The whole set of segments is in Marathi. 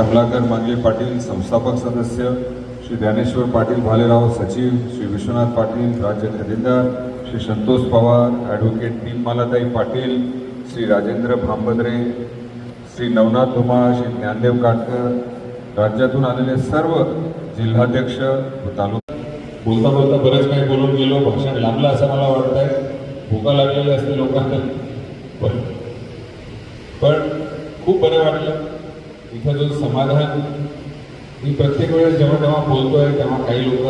कमलाकर मांगले पाटील संस्थापक सदस्य, श्री ज्ञानेश्वर पाटील भालेराव सचिव, श्री विश्वनाथ पाटील राज्य खजिनदार, श्री संतोष पवार ॲडव्होकेट दीपमालाताई पाटील, श्री राजेंद्र भांबद्रे, श्री नवनाथ धुमाळ, श्री ज्ञानदेव काटकर, राज्यातून आलेले सर्व जिल्हाध्यक्ष व तालुका. बोलता बोलता बरेच काही बोलून गेलो, भाषण लांबलं असं मला वाटत आहे. भूका लागलेली असते लोकांना, पण खूप बरं वाटलं. इथं जो समाधान मी प्रत्येक वेळेस जेव्हा जेव्हा बोलतोय तेव्हा काही लोक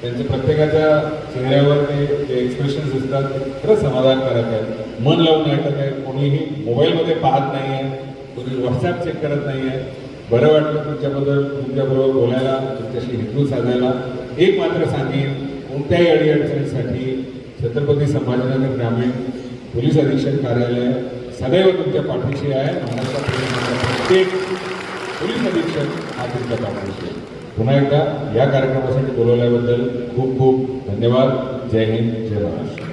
त्यांच्या प्रत्येकाच्या चेहऱ्यावर ते एक्सप्रेशन्स असतात, खरंच समाधानकारक आहे. मन लावून ऐकत आहे, कोणीही मोबाईलमध्ये पाहत नाही आहे, कोणी व्हॉट्सॲप चेक करत नाही आहे. बरं वाटलं तुमच्याबरोबर बोलायला, तुमच्याशी हितू साधायला. एक मात्र सांगेन, कोणत्याही अडीअडचणीसाठी छत्रपती संभाजीनगर ग्रामीण पोलीस अधीक्षक कार्यालय सदैव तुमच्या पाठीशी आहे. महाराष्ट्रातील प्रत्येक पोलीस अधीक्षक हा तुमच्या पाठीशी आहे. पुन्हा एकदा या कार्यक्रमासाठी बोलवल्याबद्दल खूप खूप धन्यवाद. जय हिंद, जय महाराष्ट्र.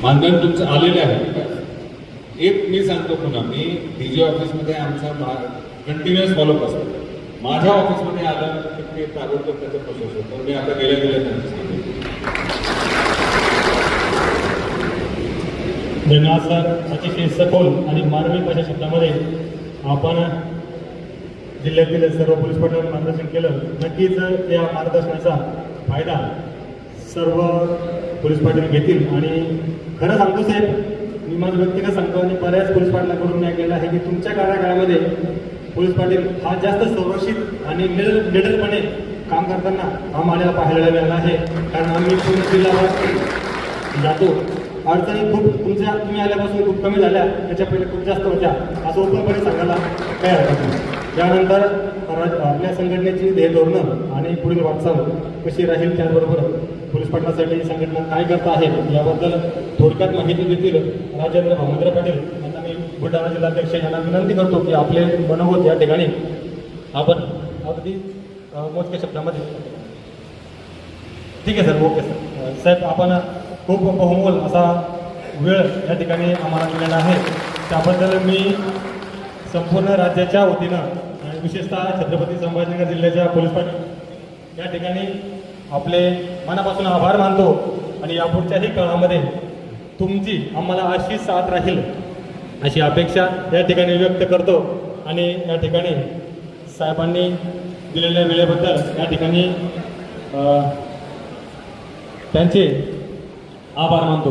मानधन तुमचं आलेले आहे. एक मी सांगतो पुन्हा, मी डीजी ऑफिसमध्ये आमचा कंटिन्युअस फॉलोअप असतो. माझ्या ऑफिसमध्ये आलं की ते ताबडतोब त्याचं प्रोसेस होतं. मी आता गेल्या त्यांचं सांगितलं. धन्यवाद सर. अतिशय सखोल आणि मार्मिक अशा शब्दामध्ये आपण जिल्ह्यातील सर्व पोलीस पाटलांना मार्गदर्शन केलं. नक्कीच या मार्गदर्शनाचा फायदा सर्व पोलीस पाटील घेतील. आणि खरं सांगतो साहेब, मी माझं व्यक्तिगत सांगतो आणि बऱ्याच पोलीस पाटलांकडून मी ऐकलेलं आहे की तुमच्या कार्यकाळामध्ये पोलीस पाटील हा जास्त संरक्षित आणि निडरपणे काम करताना आम्हाला पाहायला मिळाला आहे. कारण आम्ही पूर्ण जिल्ह्यावर जातो. अडचणी खूप तुम्ही आल्यापासून खूप कमी झाल्या, त्याच्या पहिले खूप जास्त होत्या, असं ओपनपणे सांगायला काय हरकत नाही. त्यानंतर आपल्या संघटनेची ध्येय धोरणं आणि पुढील वाटचाल कशी राहील, त्याचबरोबर पोलीस पाटलासाठी संघटना काय करत आहे याबद्दल थोडक्यात माहिती देतील राजेंद्र भांबद्रे पाटील यांना मी बुलढाणा जिल्हाध्यक्ष यांना विनंती करतो की आपले मनोगत या ठिकाणी आपण अगदी मोजक्या शब्दामध्ये. ठीक आहे सर, ओके सर. साहेब, आपण खूप बहुमोल असा वेळ या ठिकाणी आम्हाला मिळाला आहे, त्याबद्दल मी संपूर्ण राज्याच्या वतीनं आणि विशेषतः छत्रपती संभाजीनगर जिल्ह्याच्या पोलीस पाटील या ठिकाणी आपले मनापासून आभार मानतो. आणि यापुढच्याही काळामध्ये तुमची आम्हाला अशी साथ राहील अशी अपेक्षा या ठिकाणी व्यक्त करतो. आणि या ठिकाणी साहेबांनी दिलेल्या वेळेबद्दल या ठिकाणी त्यांचे आभार मानतो.